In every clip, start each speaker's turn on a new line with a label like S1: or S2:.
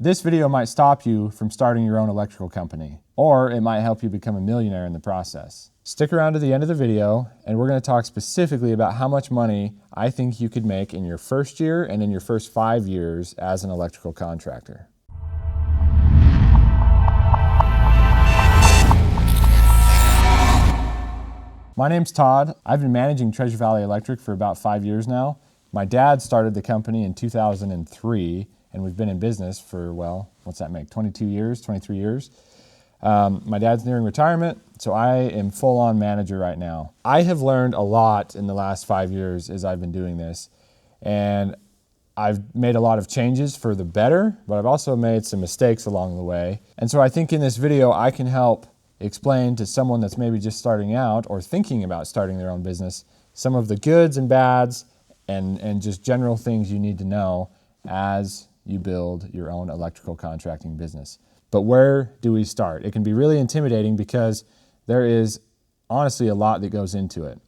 S1: This video might stop you from starting your own electrical company, or it might help you become a millionaire in the process. Stick around to the end of the video, and we're going to talk specifically about how much money I think you could make in your first year and in your first 5 years as an electrical contractor. My name's Todd. I've been managing Treasure Valley Electric for about 5 years now. My dad started the company in 2003, and we've been in business for, well, what's that make, 22 years, 23 years. My dad's nearing retirement, so I am full-on manager right now. I have learned a lot in the last 5 years as I've been doing this, and I've made a lot of changes for the better, but I've also made some mistakes along the way. And so I think in this video I can help explain to someone that's maybe just starting out or thinking about starting their own business some of the goods and bads and just general things you need to know as you build your own electrical contracting business. But where do we start? It can be really intimidating because there is honestly a lot that goes into it.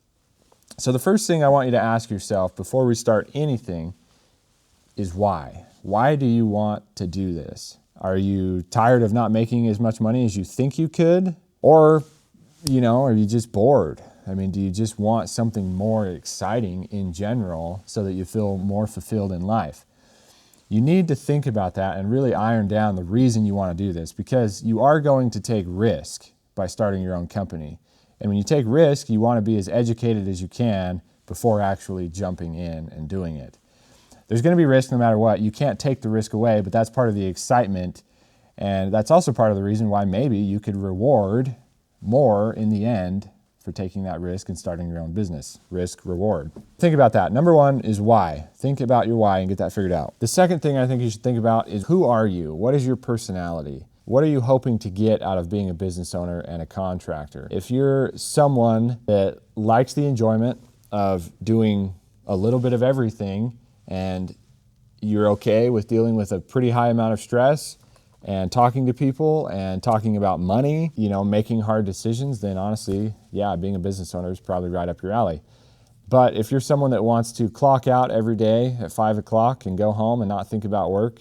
S1: So the first thing I want you to ask yourself before we start anything is why? Why do you want to do this? Are you tired of not making as much money as you think you could? Or, are you just bored? I mean, do you just want something more exciting in general so that you feel more fulfilled in life? You need to think about that and really iron down the reason you want to do this, because you are going to take risk by starting your own company. And when you take risk, you want to be as educated as you can before actually jumping in and doing it. There's going to be risk no matter what. You can't take the risk away, but that's part of the excitement. And that's also part of the reason why maybe you could reward more in the end for taking that risk and starting your own business. Risk, reward. Think about that. Number one is why. Think about your why and get that figured out. The second thing I think you should think about is, who are you? What is your personality? What are you hoping to get out of being a business owner and a contractor? If you're someone that likes the enjoyment of doing a little bit of everything and you're okay with dealing with a pretty high amount of stress and talking to people and talking about money, making hard decisions, then honestly, yeah, being a business owner is probably right up your alley. But if you're someone that wants to clock out every day at 5 o'clock and go home and not think about work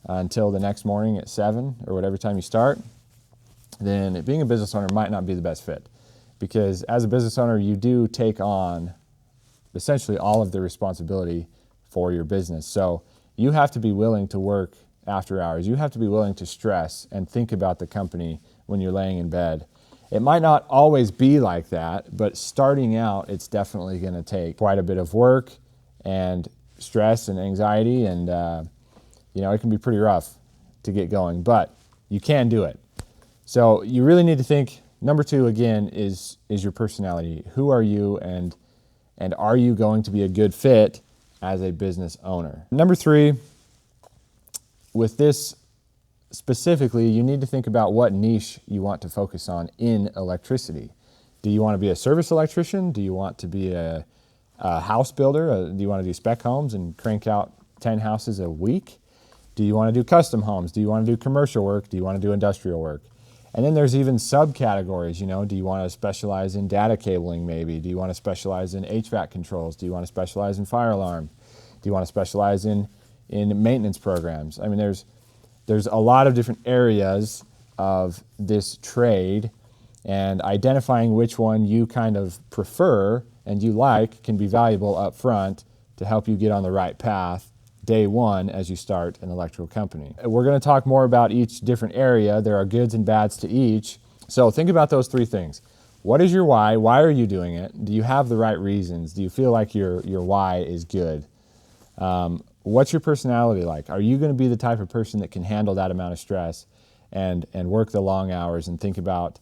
S1: until the next morning at 7 or whatever time you start, then being a business owner might not be the best fit. Because as a business owner, you do take on essentially all of the responsibility for your business. So you have to be willing to work after hours. You have to be willing to stress and think about the company when you're laying in bed. It might not always be like that, but starting out, it's definitely going to take quite a bit of work and stress and anxiety, and it can be pretty rough to get going, but you can do it. So you really need to think, number two, again, is your personality. Who are you, and are you going to be a good fit as a business owner? Number three, with this specifically, you need to think about what niche you want to focus on in electricity. Do you want to be a service electrician? Do you want to be a house builder? Do you want to do spec homes and crank out 10 houses a week? Do you want to do custom homes? Do you want to do commercial work? Do you want to do industrial work? And then there's even subcategories, do you want to specialize in data cabling maybe? Do you want to specialize in HVAC controls? Do you want to specialize in fire alarm? Do you want to specialize in maintenance programs? I mean, there's a lot of different areas of this trade, and identifying which one you kind of prefer and you like can be valuable up front to help you get on the right path day one as you start an electrical company. We're going to talk more about each different area. There are goods and bads to each. So think about those three things. What is your why? Why are you doing it? Do you have the right reasons? Do you feel like your why is good? What's your personality like? Are you going to be the type of person that can handle that amount of stress and work the long hours and think about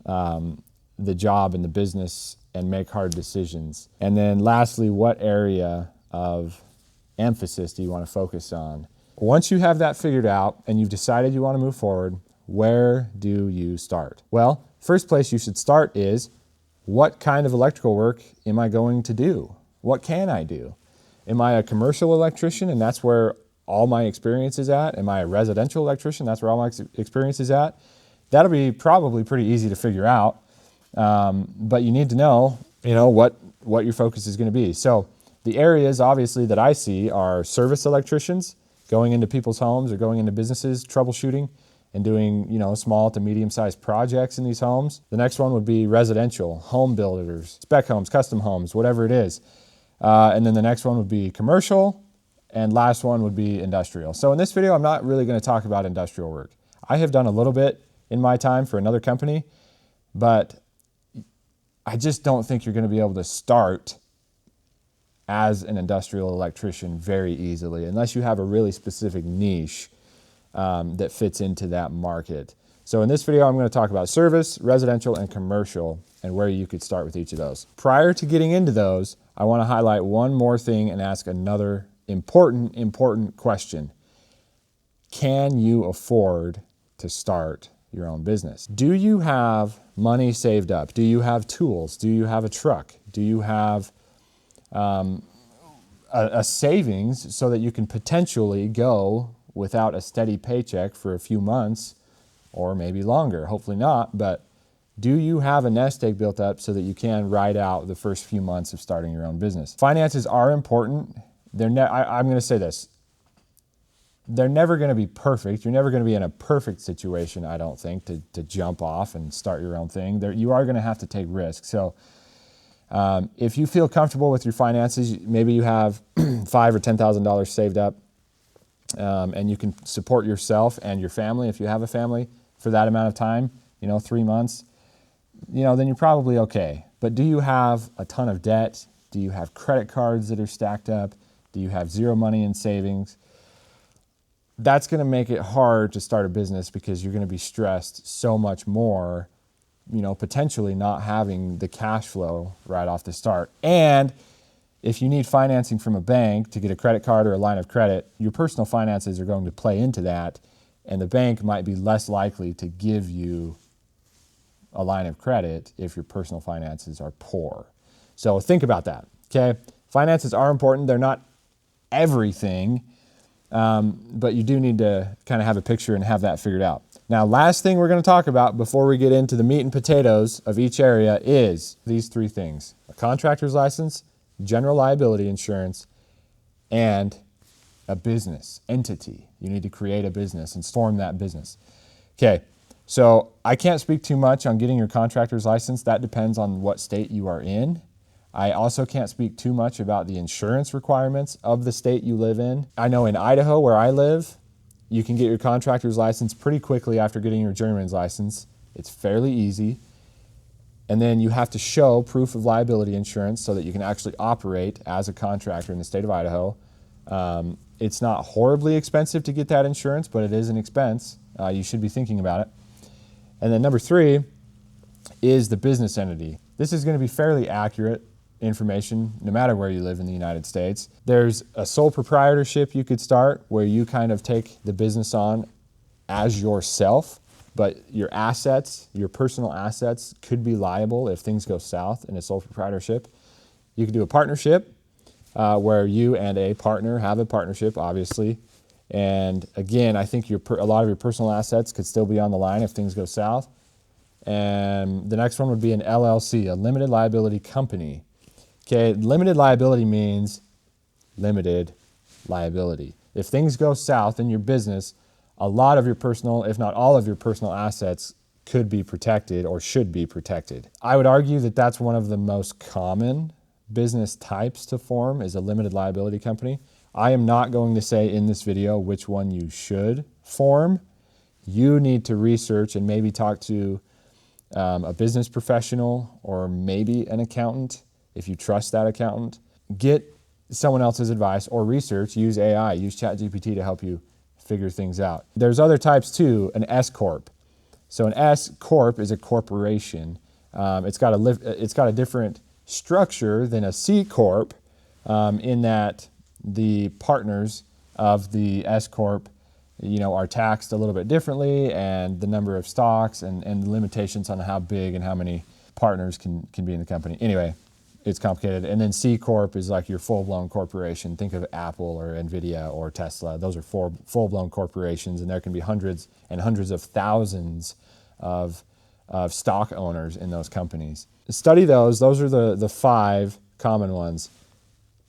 S1: the job and the business and make hard decisions? And then lastly, what area of emphasis do you want to focus on? Once you have that figured out and you've decided you want to move forward, where do you start? Well, first place you should start is, what kind of electrical work am I going to do? What can I do? Am I a commercial electrician and that's where all my experience is at? Am I a residential electrician? That's where all my experience is at? That'll be probably pretty easy to figure out, but you need to know, what your focus is going to be. So the areas obviously that I see are service electricians, going into people's homes or going into businesses, troubleshooting and doing, small to medium-sized projects in these homes. The next one would be residential, home builders, spec homes, custom homes, whatever it is. And then the next one would be commercial, and last one would be industrial. So in this video, I'm not really going to talk about industrial work. I have done a little bit in my time for another company, but I just don't think you're going to be able to start as an industrial electrician very easily unless you have a really specific niche that fits into that market. So in this video, I'm going to talk about service, residential, and commercial, and where you could start with each of those. Prior to getting into those, I want to highlight one more thing and ask another important question. Can you afford to start your own business? Do you have money saved up? Do you have tools? Do you have a truck? Do you have a savings so that you can potentially go without a steady paycheck for a few months or maybe longer? Hopefully not, but do you have a nest egg built up so that you can ride out the first few months of starting your own business? Finances are important. I'm going to say this. They're never going to be perfect. You're never going to be in a perfect situation, I don't think, to jump off and start your own thing. You are going to have to take risks. So if you feel comfortable with your finances, maybe you have $5,000 or $10,000 saved up, and you can support yourself and your family if you have a family for that amount of time, 3 months, then you're probably okay. But do you have a ton of debt? Do you have credit cards that are stacked up? Do you have zero money in savings? That's going to make it hard to start a business because you're going to be stressed so much more, potentially not having the cash flow right off the start. And if you need financing from a bank to get a credit card or a line of credit, your personal finances are going to play into that, and the bank might be less likely to give you a line of credit if your personal finances are poor. So think about that, okay? Finances are important. They're not everything, but you do need to kind of have a picture and have that figured out. Now, last thing we're going to talk about before we get into the meat and potatoes of each area is these three things: a contractor's license, general liability insurance, and a business entity. You need to create a business and form that business. Okay, so I can't speak too much on getting your contractor's license. That depends on what state you are in. I also can't speak too much about the insurance requirements of the state you live in. I know in Idaho, where I live, you can get your contractor's license pretty quickly after getting your journeyman's license. It's fairly easy. And then you have to show proof of liability insurance so that you can actually operate as a contractor in the state of Idaho. It's not horribly expensive to get that insurance, but it is an expense. You should be thinking about it. And then number 3 is the business entity. This is going to be fairly accurate information no matter where you live in the United States. There's a sole proprietorship you could start where you kind of take the business on as yourself, but your assets, your personal assets, could be liable if things go south in a sole proprietorship. You could do a partnership where you and a partner have a partnership, obviously. And again, I think a lot of your personal assets could still be on the line if things go south. And the next one would be an LLC, a limited liability company. Okay, limited liability means limited liability. If things go south in your business, a lot of your personal, if not all of your personal assets could be protected or should be protected. I would argue that that's one of the most common business types to form, is a limited liability company. I am not going to say in this video which one you should form. You need to research and maybe talk to a business professional or maybe an accountant if you trust that accountant. Get someone else's advice or research. Use AI, use ChatGPT to help you figure things out. There's other types too, an S Corp. So an S Corp is a corporation. It's got a different structure than a C Corp in that the partners of the S Corp are taxed a little bit differently, and the number of stocks and the limitations on how big and how many partners can be in the company. Anyway, it's complicated. And then C Corp is like your full-blown corporation. Think of Apple or NVIDIA or Tesla. Those are full-blown corporations, and there can be hundreds and hundreds of thousands of stock owners in those companies. Study those. Those are the 5 common ones: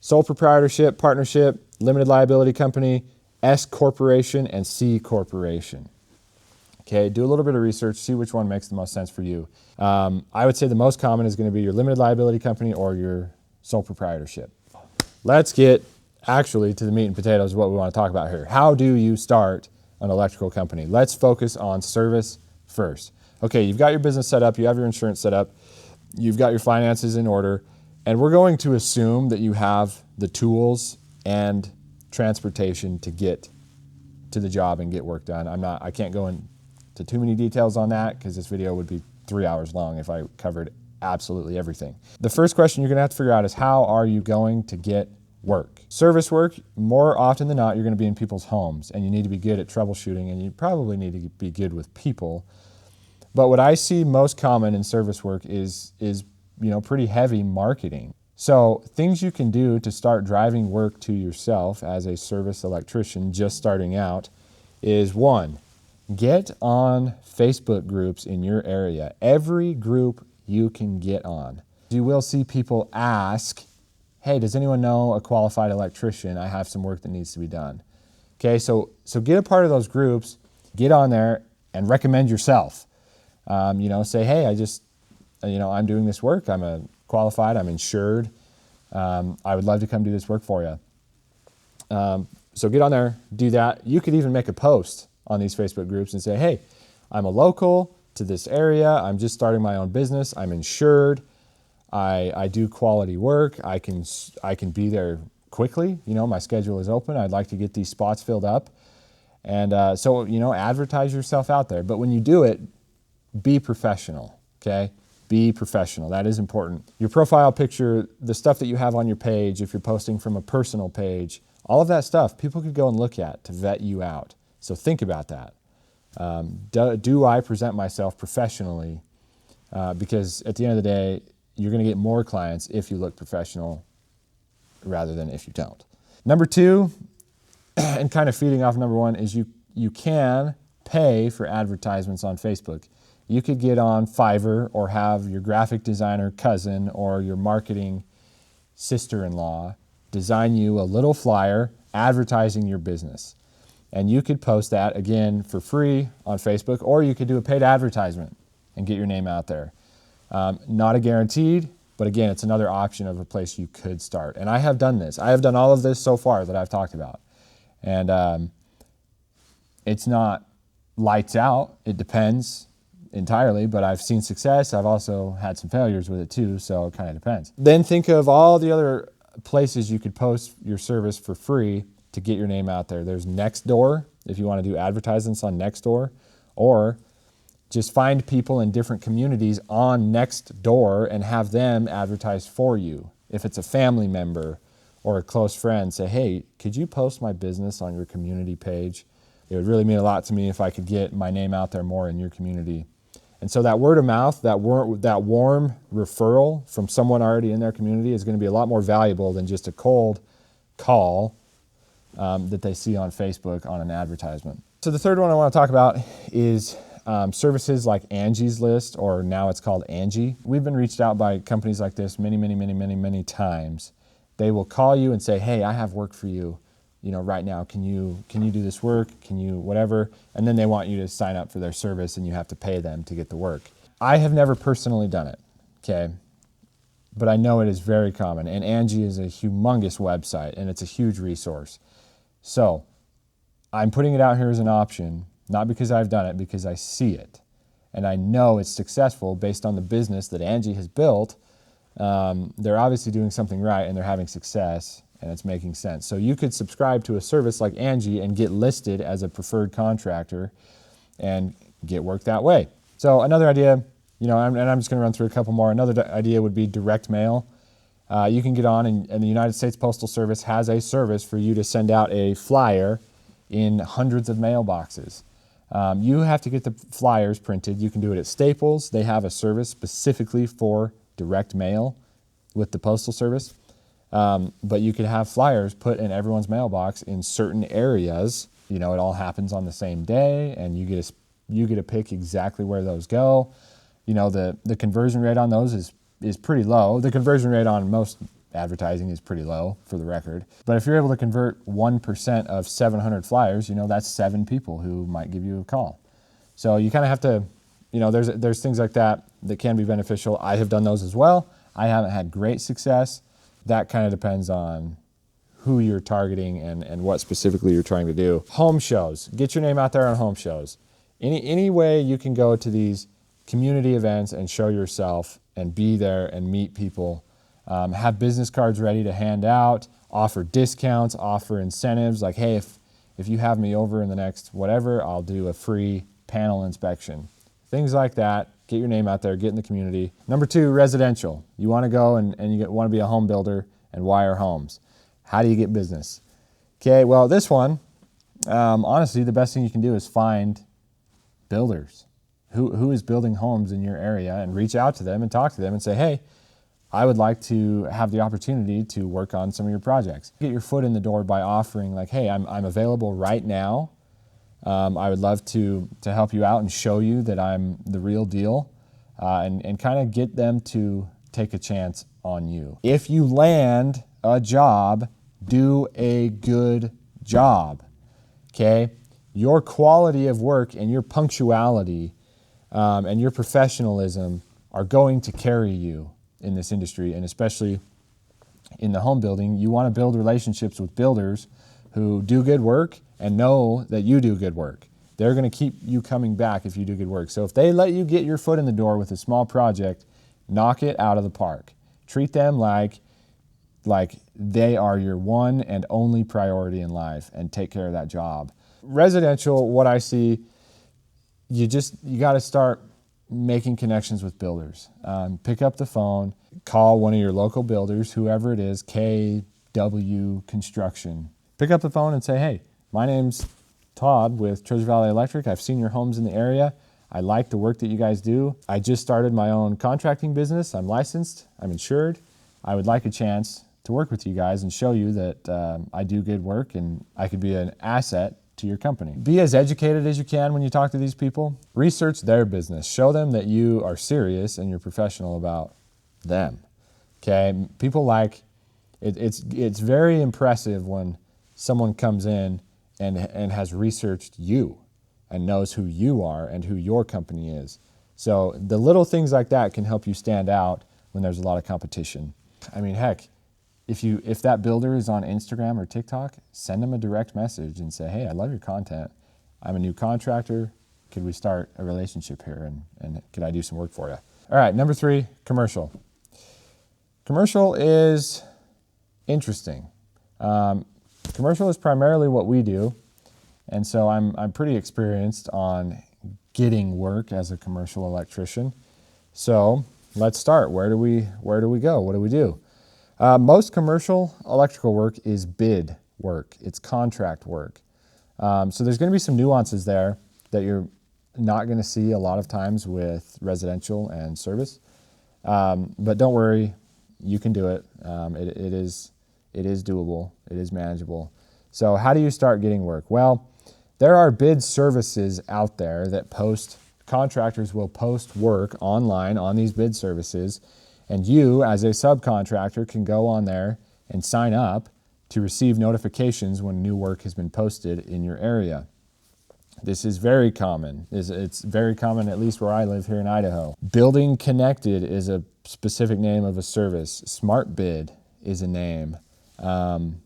S1: sole proprietorship, partnership, limited liability company, S corporation, and C corporation. Okay, do a little bit of research, see which one makes the most sense for you. I would say the most common is going to be your limited liability company or your sole proprietorship. Let's get actually to the meat and potatoes of what we want to talk about here. How do you start an electrical company? Let's focus on service first. Okay, you've got your business set up, you have your insurance set up, you've got your finances in order, and we're going to assume that you have the tools and transportation to get to the job and get work done. I can't go into too many details on that because this video would be 3 hours long if I covered absolutely everything. The first question you're going to have to figure out is, how are you going to get work? Service work, more often than not, you're going to be in people's homes, and you need to be good at troubleshooting, and you probably need to be good with people. But what I see most common in service work is pretty heavy marketing. So things you can do to start driving work to yourself as a service electrician just starting out is, one, get on Facebook groups in your area. Every group you can get on. You will see people ask, hey, does anyone know a qualified electrician? I have some work that needs to be done. Okay, so get a part of those groups, get on there and recommend yourself. Say, hey, I'm doing this work. I'm qualified, I'm insured. I would love to come do this work for you. So get on there, do that. You could even make a post on these Facebook groups and say, hey, I'm a local to this area. I'm just starting my own business. I'm insured. I do quality work. I can be there quickly. My schedule is open. I'd like to get these spots filled up. And advertise yourself out there. But when you do it, be professional, okay? Be professional. That is important. Your profile picture, the stuff that you have on your page, if you're posting from a personal page, all of that stuff, people could go and look at to vet you out. So think about that. Do I present myself professionally? Because at the end of the day, you're going to get more clients if you look professional rather than if you don't. Number two, and kind of feeding off number one, is you can pay for advertisements on Facebook. You could get on Fiverr or have your graphic designer cousin or your marketing sister-in-law design you a little flyer advertising your business. And you could post that, again, for free on Facebook, or you could do a paid advertisement and get your name out there. Not a guaranteed, but again, it's another option of a place you could start. And I have done this. I have done all of this so far that I've talked about. And it's not lights out. It depends entirely, but I've seen success. I've also had some failures with it too, so it kind of depends. Then think of all the other places you could post your service for free to get your name out there. There's Nextdoor, if you want to do advertisements on Nextdoor, or just find people in different communities on Nextdoor and have them advertise for you. If it's a family member or a close friend, say, hey, could you post my business on your community page? It would really mean a lot to me if I could get my name out there more in your community. And so that word of mouth, that warm referral from someone already in their community is going to be a lot more valuable than just a cold call that they see on Facebook on an advertisement. So the third one I want to talk about is services like Angie's List, or now it's called Angie. We've been reached out by companies like this many times. They will call you and say, hey, I have work for you. Right now, can you do this work? Can you whatever? And then they want you to sign up for their service and you have to pay them to get the work. I have never personally done it, okay? But I know it is very common. And Angie is a humongous website and it's a huge resource. So I'm putting it out here as an option, not because I've done it, because I see it. And I know it's successful based on the business that Angie has built. They're obviously doing something right and they're having success. And it's making sense. So you could subscribe to a service like Angie and get listed as a preferred contractor and get work that way. So another idea, and I'm just going to run through a couple more. Another idea would be direct mail. You can get on, and the United States Postal Service has a service for you to send out a flyer in hundreds of mailboxes. You have to get the flyers printed. You can do it at Staples. They have a service specifically for direct mail with the Postal Service. But you could have flyers put in everyone's mailbox in certain areas. It all happens on the same day, and you get to pick exactly where those go. The conversion rate on those is pretty low. The conversion rate on most advertising is pretty low for the record. But if you're able to convert 1% of 700 flyers, that's 7 people who might give you a call. So you kind of have to, there's things like that can be beneficial. I have done those as well. I haven't had great success. That kind of depends on who you're targeting and what specifically you're trying to do. Home shows. Get your name out there on home shows. Any way you can go to these community events and show yourself and be there and meet people. Have business cards ready to hand out, offer discounts, offer incentives. Like, hey, if you have me over in the next whatever, I'll do a free panel inspection. Things like that. Get your name out there, get in the community. Number 2, residential. You want to go and you want to be a home builder and wire homes. How do you get business? Okay, well, this one, honestly, the best thing you can do is find builders. Who is building homes in your area, and reach out to them and talk to them and say, hey, I would like to have the opportunity to work on some of your projects. Get your foot in the door by offering like, hey, I'm available right now. I would love to help you out and show you that I'm the real deal, and kind of get them to take a chance on you. If you land a job, do a good job, okay? Your quality of work and your punctuality and your professionalism are going to carry you in this industry, and especially in the home building. You want to build relationships with builders who do good work and know that you do good work. They're going to keep you coming back if you do good work. So if they let you get your foot in the door with a small project, knock it out of the park. Treat them like they are your one and only priority in life, and take care of that job. Residential, what I see, you got to start making connections with builders. Pick up the phone, call one of your local builders, whoever it is, KW Construction. Pick up the phone and say, hey, my name's Todd with Treasure Valley Electric. I've seen your homes in the area. I like the work that you guys do. I just started my own contracting business. I'm licensed, I'm insured. I would like a chance to work with you guys and show you that I do good work and I could be an asset to your company. Be as educated as you can when you talk to these people. Research their business. Show them that you are serious and you're professional about them. Okay, people like it's very impressive when someone comes in and has researched you and knows who you are and who your company is. So the little things like that can help you stand out when there's a lot of competition. I mean, heck, if that builder is on Instagram or TikTok, send them a direct message and say, hey, I love your content. I'm a new contractor. Could we start a relationship here, and could I do some work for you? All right, number 3, commercial. Commercial is interesting. Commercial is primarily what we do, and so I'm pretty experienced on getting work as a commercial electrician. So let's start. Where do we go? What do we do? Most commercial electrical work is bid work. It's contract work. So there's going to be some nuances there that you're not going to see a lot of times with residential and service. But don't worry, you can do it. It is doable. It is manageable. So how do you start getting work? Well, there are bid services out there that contractors will post work online on these bid services. And you, as a subcontractor, can go on there and sign up to receive notifications when new work has been posted in your area. This is very common. It's very common, at least where I live here in Idaho. Building Connected is a specific name of a service. Smart Bid is a name. And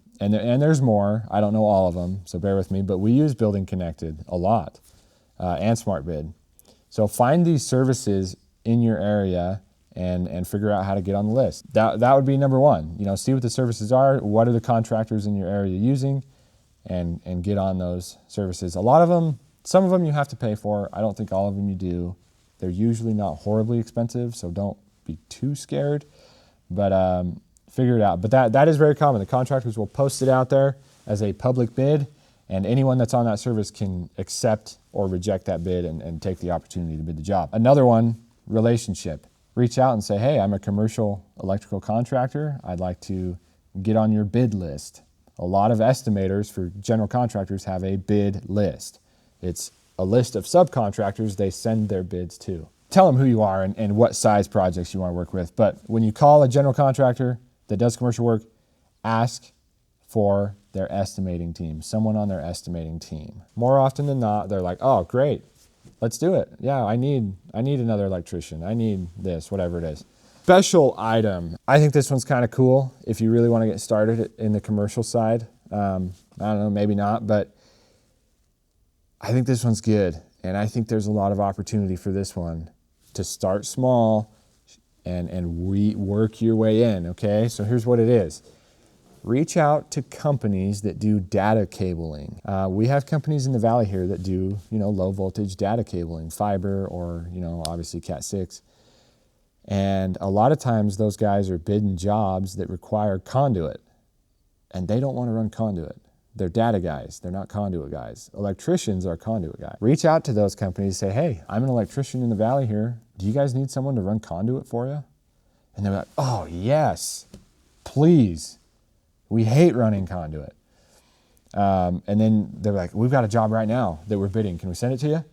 S1: there's more. I don't know all of them, so bear with me. But we use Building Connected a lot, and Smart Bid. So find these services in your area and figure out how to get on the list. That would be number 1. See what the services are, what are the contractors in your area using, and get on those services. A lot of them, some of them you have to pay for. I don't think all of them you do. They're usually not horribly expensive, so don't be too scared, but figure it out. But that is very common. The contractors will post it out there as a public bid, and anyone that's on that service can accept or reject that bid and take the opportunity to bid the job. Another one, relationship. Reach out and say, hey, I'm a commercial electrical contractor. I'd like to get on your bid list. A lot of estimators for general contractors have a bid list. It's a list of subcontractors they send their bids to. Tell them who you are and what size projects you want to work with. But when you call a general contractor, that does commercial work, ask for their estimating team, someone on their estimating team. More often than not, they're like, oh, great, let's do it. Yeah, I need another electrician. I need this, whatever it is. Special item. I think this one's kind of cool if you really want to get started in the commercial side. I don't know, maybe not, but I think this one's good. And I think there's a lot of opportunity for this one to start small and work your way in, okay? So here's what it is. Reach out to companies that do data cabling. We have companies in the Valley here that do, low voltage data cabling, fiber, or, obviously Cat 6. And a lot of times those guys are bidding jobs that require conduit, and they don't want to run conduit. They're data guys. They're not conduit guys. Electricians are conduit guys. Reach out to those companies, say, hey, I'm an electrician in the Valley here. Do you guys need someone to run conduit for you? And they're like, oh, yes, please. We hate running conduit. And then they're like, we've got a job right now that we're bidding. Can we send it to you?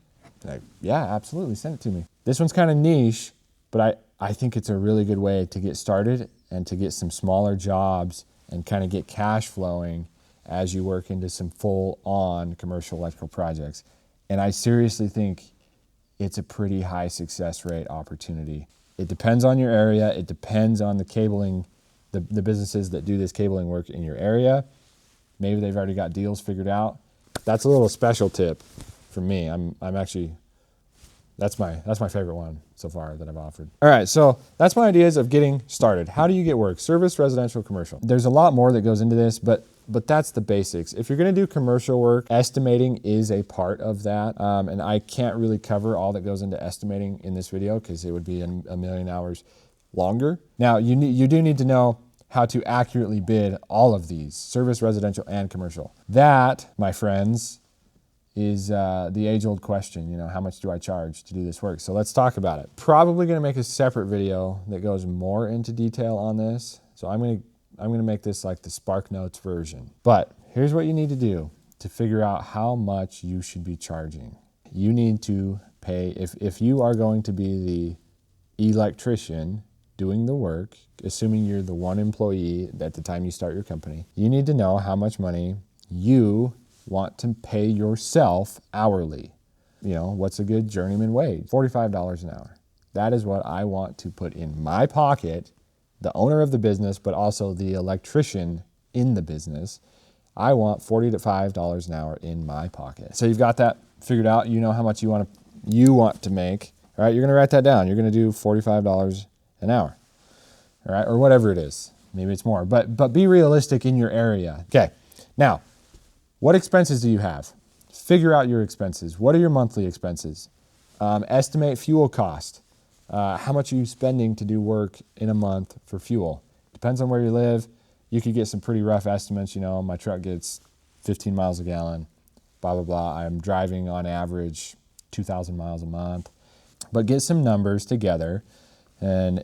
S1: Like, yeah, absolutely. Send it to me. This one's kind of niche, but I think it's a really good way to get started and to get some smaller jobs and kind of get cash flowing as you work into some full-on commercial electrical projects. And I seriously think it's a pretty high success rate opportunity. It depends on your area. It depends on the cabling, the businesses that do this cabling work in your area. Maybe they've already got deals figured out. That's a little special tip for me. I'm actually, that's my favorite one so far that I've offered. All right, so that's my ideas of getting started. How do you get work? Service, residential, commercial. There's a lot more that goes into this, but that's the basics. If you're gonna do commercial work, estimating is a part of that. And I can't really cover all that goes into estimating in this video because it would be a million hours longer. Now, you do need to know how to accurately bid all of these, service, residential, and commercial. That, my friends, is the age-old question, how much do I charge to do this work? So let's talk about it. Probably gonna make a separate video that goes more into detail on this. So I'm gonna make this like the Spark Notes version. But here's what you need to do to figure out how much you should be charging. You need to pay, if you are going to be the electrician doing the work, assuming you're the one employee at the time you start your company, you need to know how much money you want to pay yourself hourly. What's a good journeyman wage? $45 an hour. That is what I want to put in my pocket, the owner of the business, but also the electrician in the business. I want $45 an hour in my pocket. So you've got that figured out. You know how much you want to make. All right, you're gonna write that down. You're gonna do $45 an hour, all right, or whatever it is. Maybe it's more, but be realistic in your area. Okay, now, what expenses do you have? Figure out your expenses. What are your monthly expenses? Estimate fuel cost. How much are you spending to do work in a month for fuel? Depends on where you live. You could get some pretty rough estimates. My truck gets 15 miles a gallon, blah, blah, blah. I'm driving on average 2,000 miles a month. But get some numbers together and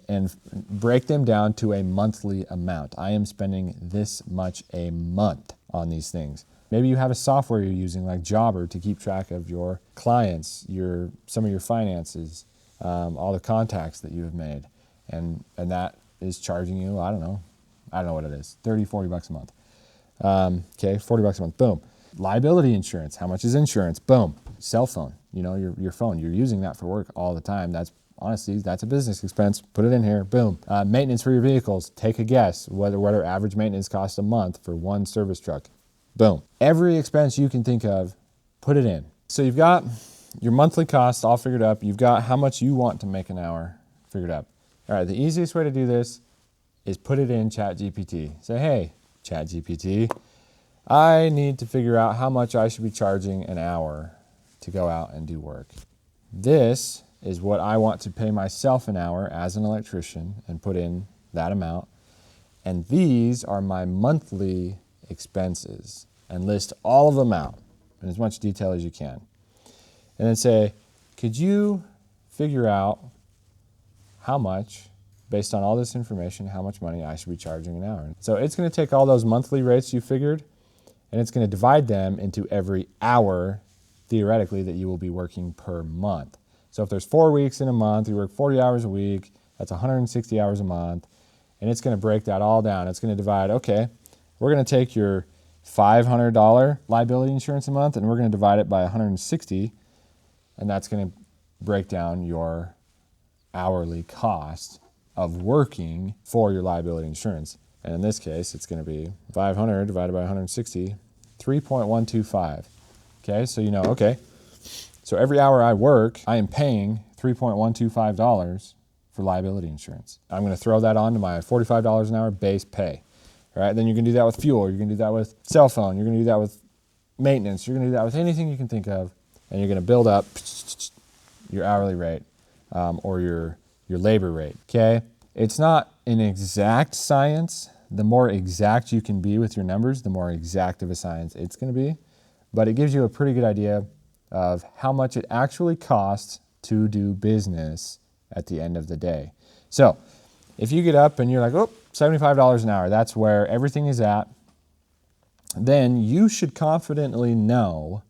S1: break them down to a monthly amount. I am spending this much a month on these things. Maybe you have a software you're using like Jobber to keep track of your clients, some of your finances, all the contacts that you have made. And that is charging you, I don't know what it is, 30, 40 bucks a month. Okay, 40 bucks a month, boom. Liability insurance, how much is insurance? Boom. Cell phone, your phone, you're using that for work all the time. Honestly, that's a business expense. Put it in here, boom. Maintenance for your vehicles, take a guess, what our average maintenance costs a month for one service truck. Boom. Every expense you can think of, put it in. So you've got your monthly costs all figured up. You've got how much you want to make an hour figured up. All right, the easiest way to do this is put it in ChatGPT. Say, hey, ChatGPT, I need to figure out how much I should be charging an hour to go out and do work. This is what I want to pay myself an hour as an electrician, and put in that amount. And these are my monthly expenses, and list all of them out in as much detail as you can. And then say, could you figure out how much, based on all this information, how much money I should be charging an hour? So it's going to take all those monthly rates you figured, and it's going to divide them into every hour, theoretically, that you will be working per month. So if there's 4 weeks in a month, you work 40 hours a week, that's 160 hours a month. and it's going to break that all down. It's going to divide, okay, we're going to take your $500 liability insurance a month and we're going to divide it by 160, and that's going to break down your hourly cost of working for your liability insurance. And in this case, it's going to be 500 divided by 160, 3.125. Okay, so you know, okay, so every hour I work, I am paying $3.125 for liability insurance. I'm going to throw that on to my $45 an hour base pay. All right, then you're going to do that with fuel. You're going to do that with cell phone. You're going to do that with maintenance. You're going to do that with anything you can think of, and you're going to build up your hourly rate or your labor rate. Okay, it's not an exact science. The more exact you can be with your numbers, the more exact of a science it's going to be. But it gives you a pretty good idea of how much it actually costs to do business at the end of the day. So if you get up and you're like, oh, $75 an hour, that's where everything is at, then you should confidently know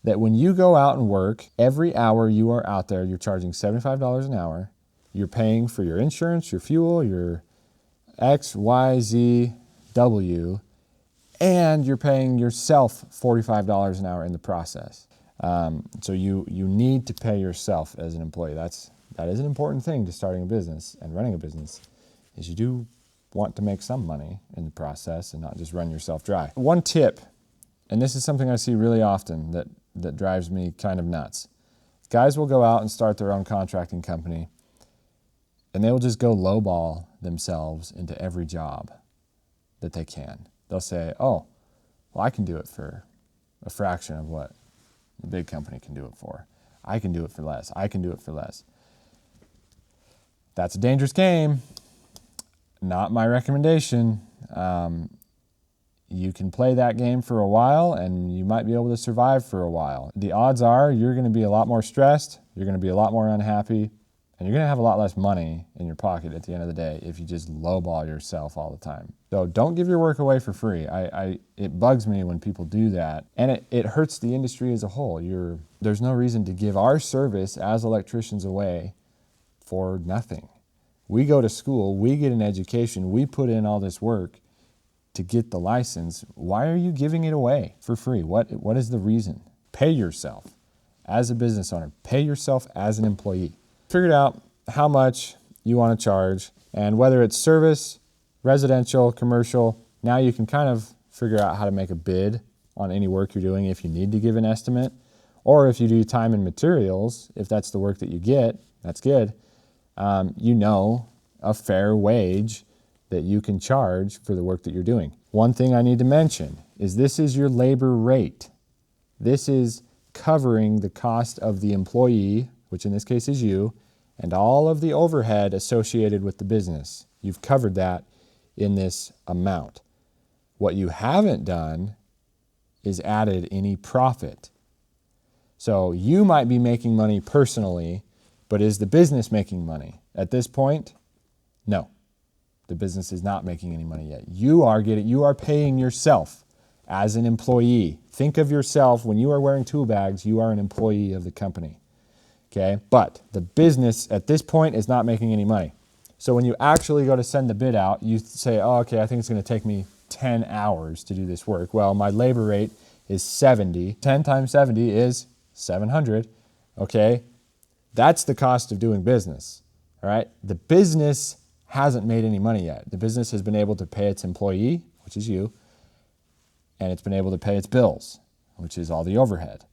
S1: that when you go out and work, every hour you are out there, you're charging $75 an hour. You're paying for your insurance, your fuel, your X, Y, Z, W, and you're paying yourself $45 an hour in the process. So you need to pay yourself as an employee. That is an important thing to starting a business and running a business, is you do want to make some money in the process and not just run yourself dry. One tip, and this is something I see really often that drives me kind of nuts. Guys will go out and start their own contracting company, and they will just go lowball themselves into every job that they can. They'll say, oh, well, I can do it for a fraction of what the big company can do it for. I can do it for less. I can do it for less. That's a dangerous game. Not my recommendation. You can play that game for a while and you might be able to survive for a while. The odds are you're going to be a lot more stressed, you're going to be a lot more unhappy, and you're going to have a lot less money in your pocket at the end of the day if you just lowball yourself all the time. So don't give your work away for free. It bugs me when people do that, and it hurts the industry as a whole. There's no reason to give our service as electricians away for nothing. We go to school, we get an education, we put in all this work to get the license. Why are you giving it away for free? What is the reason? Pay yourself as a business owner. Pay yourself as an employee. Figured out how much you want to charge, and whether it's service, residential, commercial, now you can kind of figure out how to make a bid on any work you're doing if you need to give an estimate, or if you do time and materials, if that's the work that you get, that's good. You know a fair wage that you can charge for the work that you're doing. One thing I need to mention is this is your labor rate. This is covering the cost of the employee, which in this case is you, and all of the overhead associated with the business. You've covered that in this amount. What you haven't done is added any profit. So you might be making money personally, but is the business making money? At this point, no. The business is not making any money yet. You are paying yourself as an employee. Think of yourself when you are wearing tool bags, you are an employee of the company. Okay? But the business at this point is not making any money. So when you actually go to send the bid out, you say, oh, okay, I think it's going to take me 10 hours to do this work. Well, my labor rate is 70. 10 times 70 is 700. Okay? That's the cost of doing business. All right? The business hasn't made any money yet. The business has been able to pay its employee, which is you, and it's been able to pay its bills, which is all the overhead.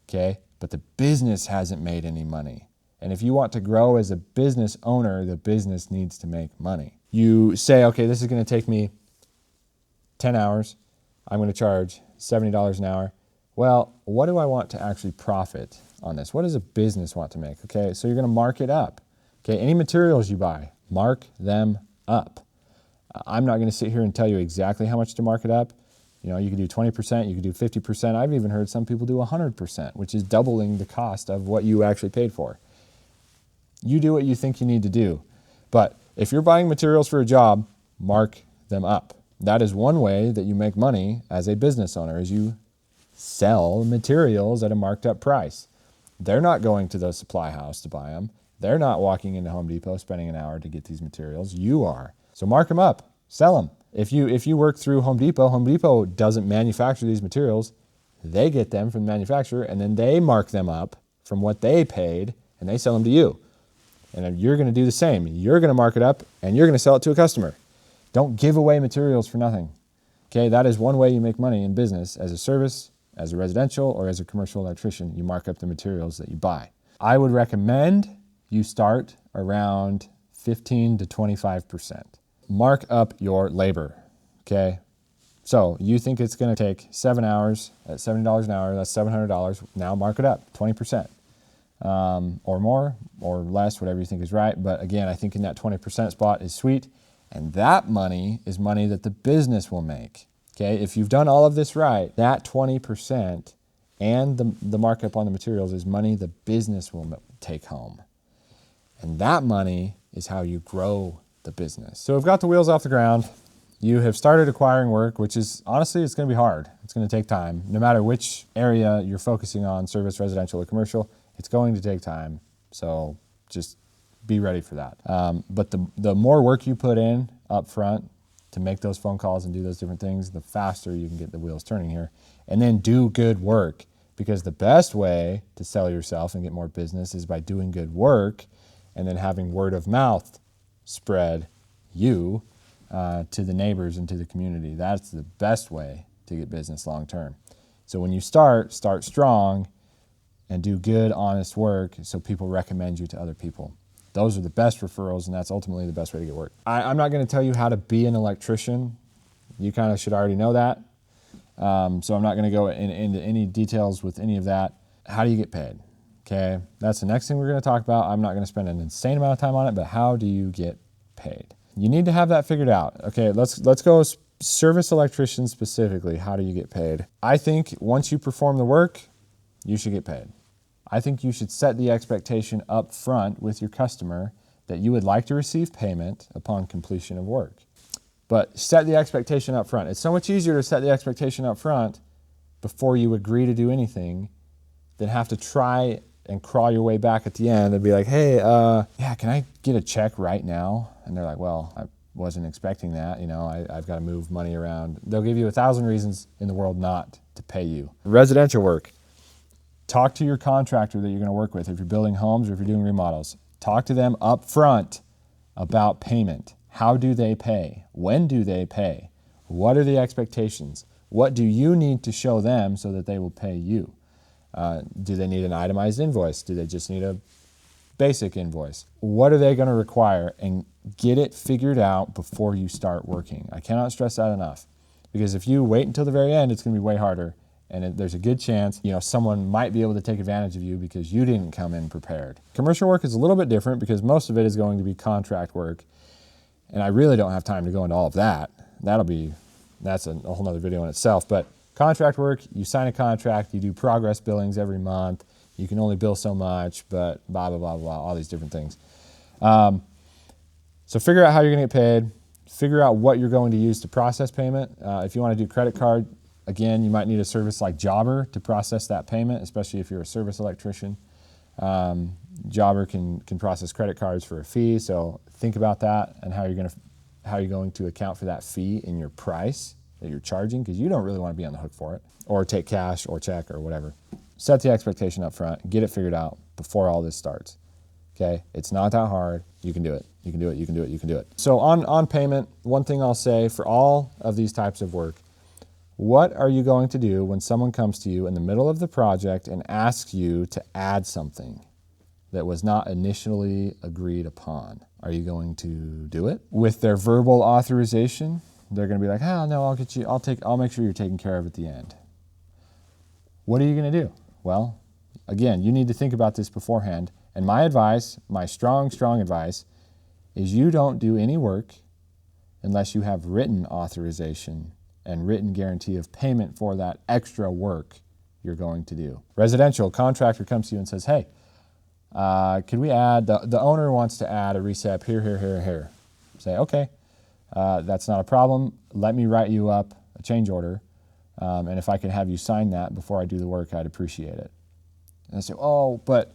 S1: Okay? But the business hasn't made any money. And if you want to grow as a business owner, the business needs to make money. You say, okay, this is going to take me 10 hours. I'm going to charge $70 an hour. Well, what do I want to actually profit on this? What does a business want to make? Okay, so you're going to mark it up. Okay, any materials you buy, mark them up. I'm not going to sit here and tell you exactly how much to mark it up. You know, you could do 20%, you could do 50%. I've even heard some people do 100%, which is doubling the cost of what you actually paid for. You do what you think you need to do. But if you're buying materials for a job, mark them up. That is one way that you make money as a business owner, is you sell materials at a marked up price. They're not going to the supply house to buy them. They're not walking into Home Depot spending an hour to get these materials. You are. So mark them up, sell them. If you work through Home Depot doesn't manufacture these materials. They get them from the manufacturer, and then they mark them up from what they paid, and they sell them to you. And you're going to do the same. You're going to mark it up, and you're going to sell it to a customer. Don't give away materials for nothing. Okay, that is one way you make money in business as a service, as a residential, or as a commercial electrician. You mark up the materials that you buy. I would recommend you start around 15 to 25%. Mark up your labor, okay? So you think it's going to take 7 hours at $70 an hour, that's $700. Now mark it up 20%, or more or less, whatever you think is right. But again, I think in that 20% spot is sweet. And that money is money that the business will make. Okay, if you've done all of this right, that 20% and the markup on the materials is money the business will take home. And that money is how you grow the business. So we've got the wheels off the ground. You have started acquiring work, which is, honestly, it's going to be hard. It's going to take time. No matter which area you're focusing on, service, residential, or commercial, it's going to take time. So just be ready for that. But the more work you put in up front to make those phone calls and do those different things, the faster you can get the wheels turning here. And then do good work, because the best way to sell yourself and get more business is by doing good work and then having word of mouth spread you to the neighbors and to the community. That's the best way to get business long term. So when you start strong and do good, honest work so people recommend you to other people. Those are the best referrals, and that's ultimately the best way to get work. I'm not going to tell you how to be an electrician. You kind of should already know that. So I'm not going to go into any details with any of that. How do you get paid? Okay, that's the next thing we're going to talk about. I'm not going to spend an insane amount of time on it, but how do you get paid? You need to have that figured out. Okay, let's go service electrician specifically. How do you get paid? I think once you perform the work, you should get paid. I think you should set the expectation up front with your customer that you would like to receive payment upon completion of work. But set the expectation up front. It's so much easier to set the expectation up front before you agree to do anything than have to try and crawl your way back at the end and be like, hey, can I get a check right now? And they're like, well, I wasn't expecting that. I've got to move money around. They'll give you 1,000 reasons in the world not to pay you. Residential work. Talk to your contractor that you're going to work with. If you're building homes or if you're doing remodels, talk to them up front about payment. How do they pay? When do they pay? What are the expectations? What do you need to show them so that they will pay you? Do they need an itemized invoice? Do they just need a basic invoice? What are they going to require? And get it figured out before you start working. I cannot stress that enough, because if you wait until the very end, it's going to be way harder. And there's a good chance, someone might be able to take advantage of you because you didn't come in prepared. Commercial work is a little bit different because most of it is going to be contract work. And I really don't have time to go into all of that. That's a whole nother video in itself. But contract work, you sign a contract, you do progress billings every month. You can only bill so much, but blah, blah, blah, blah, all these different things. So figure out how you're going to get paid. Figure out what you're going to use to process payment. If you want to do credit card, again, you might need a service like Jobber to process that payment, especially if you're a service electrician. Jobber can process credit cards for a fee, so think about that and how you're going to account for that fee in your price that you're charging, because you don't really want to be on the hook for it, or take cash or check or whatever. Set the expectation up front, get it figured out before all this starts. Okay, it's not that hard. You can do it. You can do it. You can do it. You can do it. So on payment, one thing I'll say for all of these types of work: what are you going to do when someone comes to you in the middle of the project and asks you to add something that was not initially agreed upon? Are you going to do it? With their verbal authorization, they're going to be like, no, I'll make sure you're taken care of at the end. What are you going to do? Well, again, you need to think about this beforehand. And my advice, my strong advice, is you don't do any work unless you have written authorization and written guarantee of payment for that extra work you're going to do. Residential, contractor comes to you and says, hey, could we add, the owner wants to add a recep here. Say, okay, that's not a problem. Let me write you up a change order. And if I could have you sign that before I do the work, I'd appreciate it. And I say, oh, but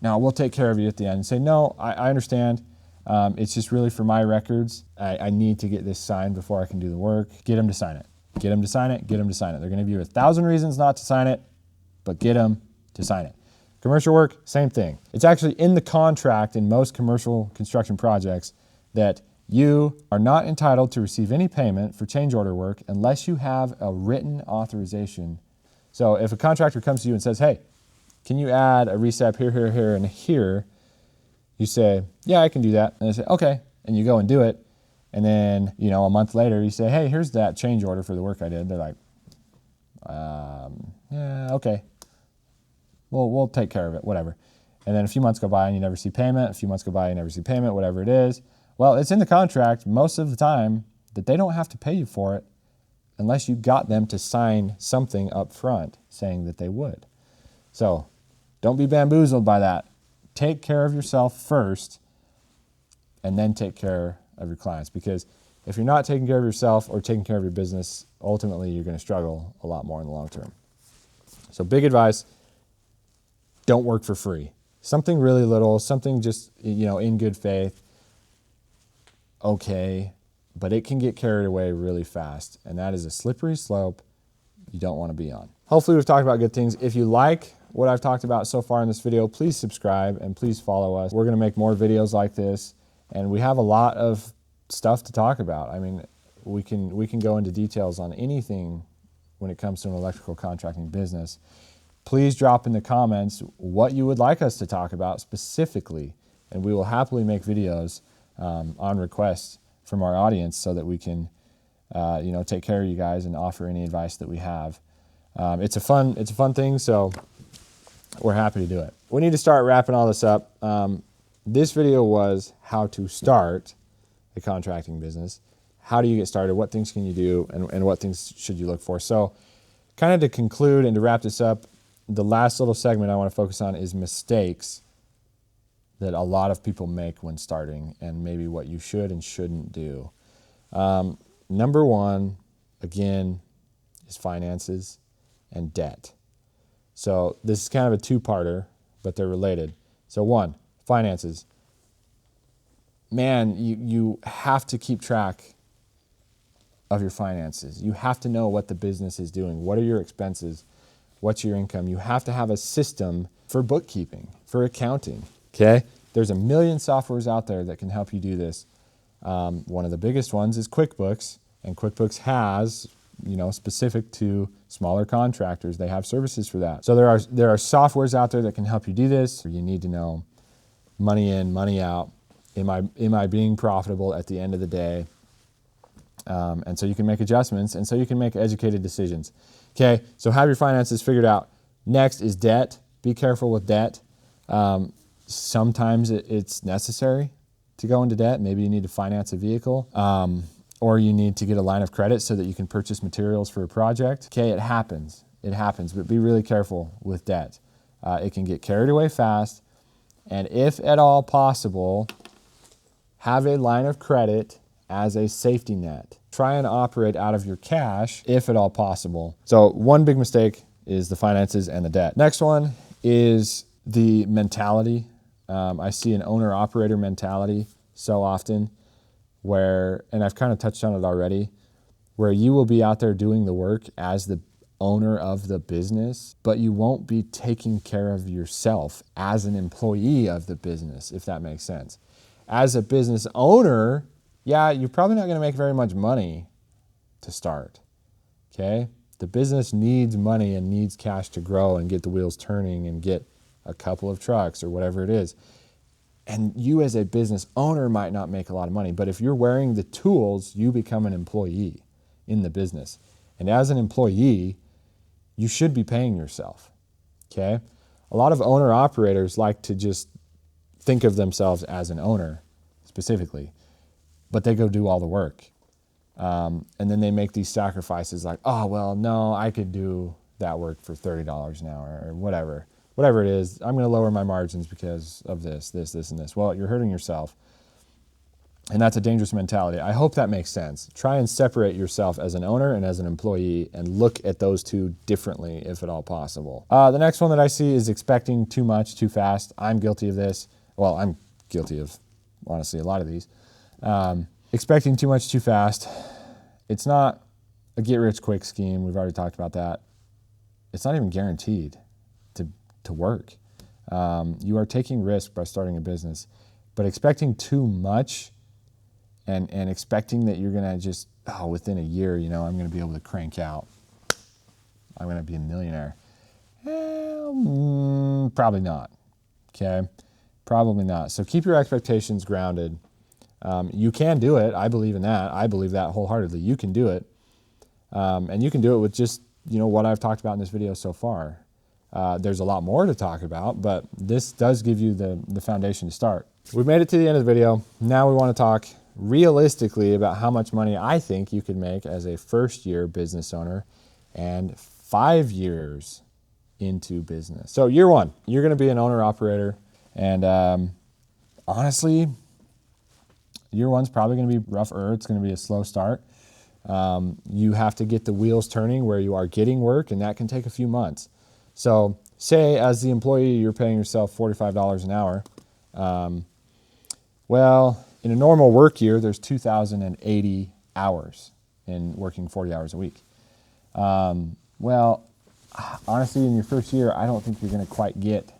S1: now we'll take care of you at the end. And say, no, I understand. It's just really for my records. I need to get this signed before I can do the work. Get them to sign it. Get them to sign it. Get them to sign it. They're going to give you 1,000 reasons not to sign it, but get them to sign it. Commercial work, same thing. It's actually in the contract in most commercial construction projects that you are not entitled to receive any payment for change order work unless you have a written authorization. So if a contractor comes to you and says, hey, can you add a recep here, here, here, and here? You say, yeah, I can do that. And they say, okay. And you go and do it. And then, a month later, you say, hey, here's that change order for the work I did. They're like, yeah, okay. We'll take care of it, whatever. And then a few months go by and you never see payment. A few months go by and you never see payment, whatever it is. Well, it's in the contract most of the time that they don't have to pay you for it unless you got them to sign something up front saying that they would. So don't be bamboozled by that. Take care of yourself first and then take care of your clients, because if you're not taking care of yourself or taking care of your business, ultimately you're going to struggle a lot more in the long term. So big advice, don't work for free. Something really little, something just, in good faith, okay, but it can get carried away really fast, and that is a slippery slope you don't want to be on. Hopefully we've talked about good things. If you like what I've talked about so far in this video, please subscribe and please follow us. We're going to make more videos like this, and we have a lot of stuff to talk about. I mean, we can go into details on anything when it comes to an electrical contracting business. Please drop in the comments what you would like us to talk about specifically, and we will happily make videos on request from our audience so that we can take care of you guys and offer any advice that we have. It's a fun thing, so we're happy to do it. We need to start wrapping all this up. This video was how to start a contracting business. How do you get started? What things can you do, and what things should you look for? So kind of to conclude and to wrap this up, the last little segment I want to focus on is mistakes that a lot of people make when starting, and maybe what you should and shouldn't do. Number one, again, is finances and debt. So this is kind of a two-parter, but they're related. So one, finances. Man, you have to keep track of your finances. You have to know what the business is doing. What are your expenses? What's your income? You have to have a system for bookkeeping, for accounting, okay? There's a million softwares out there that can help you do this. One of the biggest ones is QuickBooks, and QuickBooks has, specific to smaller contractors, they have services for that. So there are softwares out there that can help you do this. You need to know money in, money out. Am I being profitable at the end of the day? And so you can make adjustments, and so you can make educated decisions. Okay, so have your finances figured out. Next is debt. Be careful with debt. Sometimes it's necessary to go into debt. Maybe you need to finance a vehicle, or you need to get a line of credit so that you can purchase materials for a project. Okay, it happens, but be really careful with debt. It can get carried away fast, and if at all possible, have a line of credit as a safety net. Try and operate out of your cash if at all possible. So one big mistake is the finances and the debt. Next one is the mentality. I see an owner-operator mentality so often where, and I've kind of touched on it already, where you will be out there doing the work as the owner of the business, but you won't be taking care of yourself as an employee of the business, if that makes sense. As a business owner, yeah, you're probably not going to make very much money to start, okay? The business needs money and needs cash to grow and get the wheels turning and get a couple of trucks or whatever it is. And you as a business owner might not make a lot of money, but if you're wearing the tools, you become an employee in the business. And as an employee, you should be paying yourself, okay? A lot of owner-operators like to just think of themselves as an owner specifically, but they go do all the work. And then they make these sacrifices like, oh, well, no, I could do that work for $30 an hour or whatever it is. I'm going to lower my margins because of this, and this. Well, you're hurting yourself. And that's a dangerous mentality. I hope that makes sense. Try and separate yourself as an owner and as an employee and look at those two differently if at all possible. The next one that I see is expecting too much too fast. I'm guilty of this. Well, I'm guilty of honestly, a lot of these. Expecting too much too fast. It's not a get-rich-quick scheme. We've already talked about that. It's not even guaranteed to work. You are taking risk by starting a business, but expecting too much and expecting that you're going to just, within a year, I'm going to be able to crank out. I'm going to be a millionaire. Probably not. Okay? Probably not. So keep your expectations grounded. You can do it. I believe in that. I believe that wholeheartedly. You can do it. And you can do it with just, what I've talked about in this video so far. There's a lot more to talk about, but this does give you the foundation to start. We've made it to the end of the video. Now we want to talk realistically about how much money I think you could make as a first-year business owner and 5 years into business. So year one, you're going to be an owner-operator, and honestly, year one's probably going to be rougher. It's going to be a slow start. You have to get the wheels turning where you are getting work, and that can take a few months. So say as the employee, you're paying yourself $45 an hour. Well, in a normal work year, there's 2,080 hours in working 40 hours a week. Well, honestly, in your first year, I don't think you're going to quite get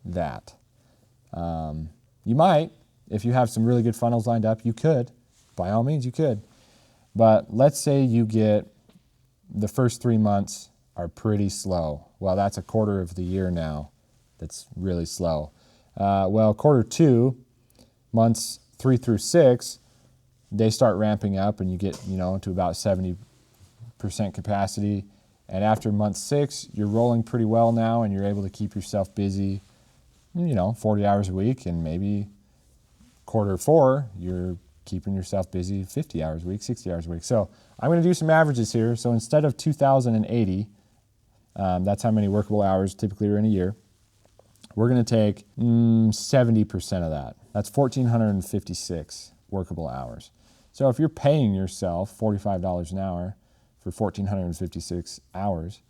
S1: that. You might, if you have some really good funnels lined up, you could. By all means, you could. But let's say you get the first 3 months are pretty slow. Well, that's a quarter of the year now. That's really slow. Well, quarter 2, months 3 through 6, they start ramping up and you get, to about 70% capacity. And after month 6, you're rolling pretty well now and you're able to keep yourself busy, 40 hours a week. And maybe quarter 4, you're keeping yourself busy 50 hours a week, 60 hours a week. So I'm going to do some averages here. So instead of 2,080, that's how many workable hours typically are in a year. We're going to take 70% of that. That's 1,456 workable hours. So if you're paying yourself $45 an hour for 1,456 hours,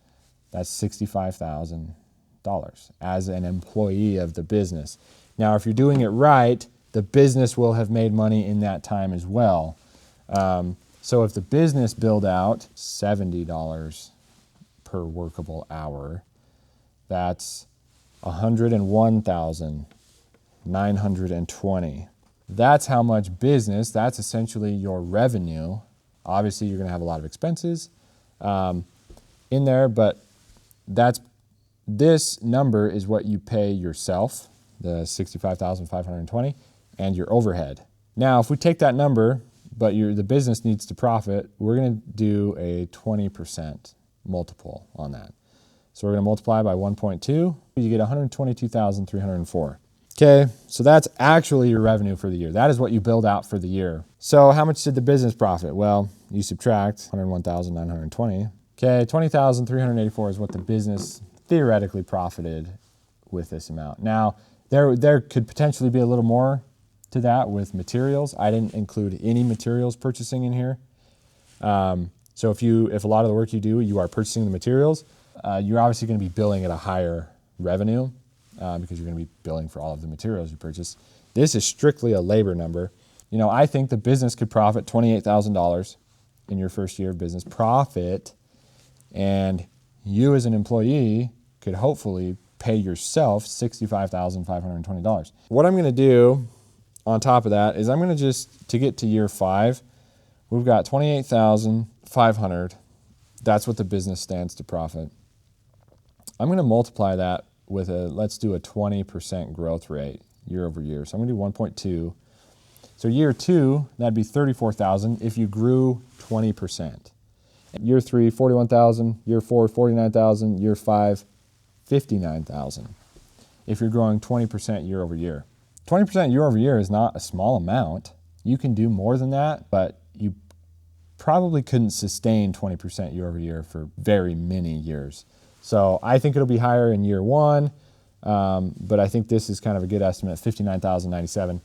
S1: that's $65,000 as an employee of the business. Now, if you're doing it right, the business will have made money in that time as well. So if the business billed out $70 per workable hour, that's $101,920. That's how much business, that's essentially your revenue. Obviously, you're going to have a lot of expenses in there, but this number is what you pay yourself, the $65,520, and your overhead. Now, if we take that number, but the business needs to profit, we're going to do a 20% multiple on that. So we're going to multiply by 1.2. You get 122,304. Okay, so that's actually your revenue for the year. That is what you build out for the year. So how much did the business profit? Well, you subtract 101,920. Okay, 20,384 is what the business theoretically profited with this amount. Now, there could potentially be a little more to that with materials. I didn't include any materials purchasing in here. So if a lot of the work you do, you are purchasing the materials, you're obviously going to be billing at a higher revenue because you're going to be billing for all of the materials you purchase. This is strictly a labor number. I think the business could profit $28,000 in your first year of business profit, and you as an employee could hopefully pay yourself $65,520. What I'm going to do on top of that is I'm going to to get to year 5, we've got $28,500. That's what the business stands to profit. I'm going to multiply that with let's do a 20% growth rate year over year. So I'm going to do 1.2. So year 2, that'd be $34,000 if you grew 20%. Year 3, $41,000. Year 4, $49,000. Year 5, $59,000 if you're growing 20% year over year. 20% year over year is not a small amount. You can do more than that, but you probably couldn't sustain 20% year over year for very many years. So I think it'll be higher in year 1, but I think this is kind of a good estimate, $59,097.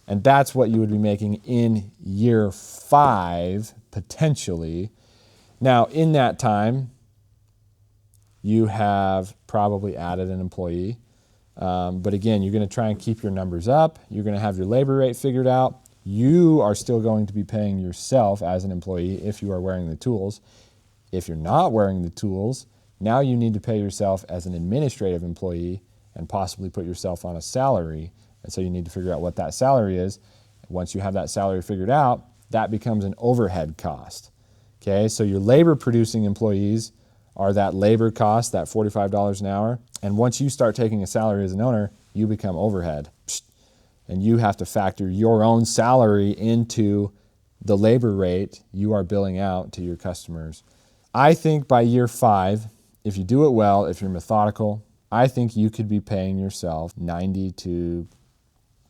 S1: And that's what you would be making in year 5, potentially. Now, in that time, you have probably added an employee. But again, you're going to try and keep your numbers up. You're going to have your labor rate figured out. You are still going to be paying yourself as an employee if you are wearing the tools. If you're not wearing the tools, now you need to pay yourself as an administrative employee and possibly put yourself on a salary. And so you need to figure out what that salary is. Once you have that salary figured out, that becomes an overhead cost. Okay, so your labor producing employees are that labor cost, that $45 an hour. And once you start taking a salary as an owner, you become overhead. And you have to factor your own salary into the labor rate you are billing out to your customers. I think by year 5, if you do it well, if you're methodical, I think you could be paying yourself $90,000 to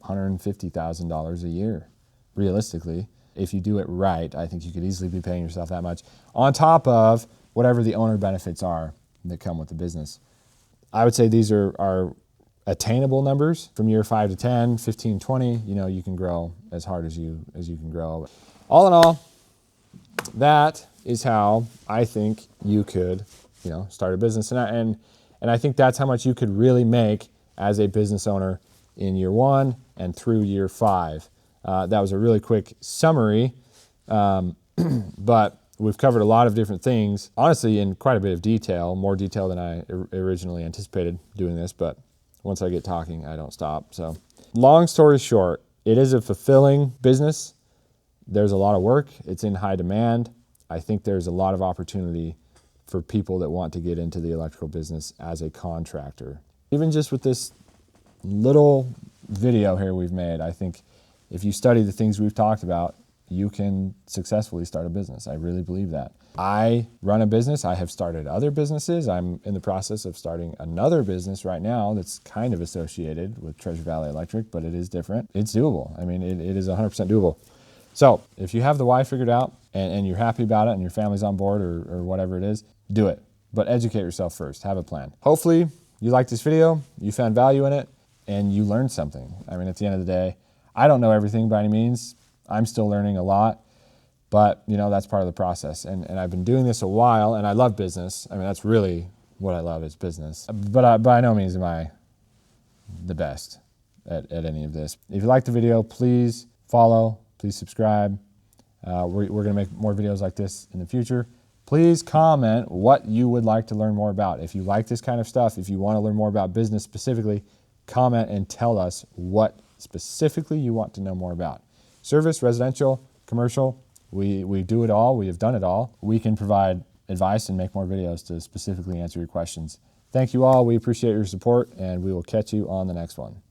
S1: $150,000 a year, realistically. If you do it right, I think you could easily be paying yourself that much, on top of whatever the owner benefits are that come with the business. I would say these are attainable numbers from year 5 to 10, 15, 20. You know, you can grow as hard as you can grow. All in all, that is how I think you could, start a business. And I think that's how much you could really make as a business owner in year 1 and through year 5. That was a really quick summary, but we've covered a lot of different things, honestly, in quite a bit of detail, more detail than I originally anticipated doing this, but once I get talking, I don't stop. So long story short, it is a fulfilling business. There's a lot of work. It's in high demand. I think there's a lot of opportunity for people that want to get into the electrical business as a contractor. Even just with this little video here we've made, I think if you study the things we've talked about, you can successfully start a business. I really believe that. I run a business. I have started other businesses. I'm in the process of starting another business right now that's kind of associated with Treasure Valley Electric, but it is different. It's doable. I mean, it is 100% doable. So if you have the why figured out and you're happy about it and your family's on board or whatever it is, do it. But educate yourself first. Have a plan. Hopefully you liked this video, you found value in it, and you learned something. I mean, at the end of the day, I don't know everything by any means. I'm still learning a lot, but that's part of the process. And I've been doing this a while, and I love business. I mean, that's really what I love is business. But by no means am I the best at any of this. If you liked the video, please follow, please subscribe. We're going to make more videos like this in the future. Please comment what you would like to learn more about. If you like this kind of stuff, if you want to learn more about business specifically, comment and tell us what specifically you want to know more about. Service, residential, commercial, we do it all. We have done it all. We can provide advice and make more videos to specifically answer your questions. Thank you all. We appreciate your support, and we will catch you on the next one.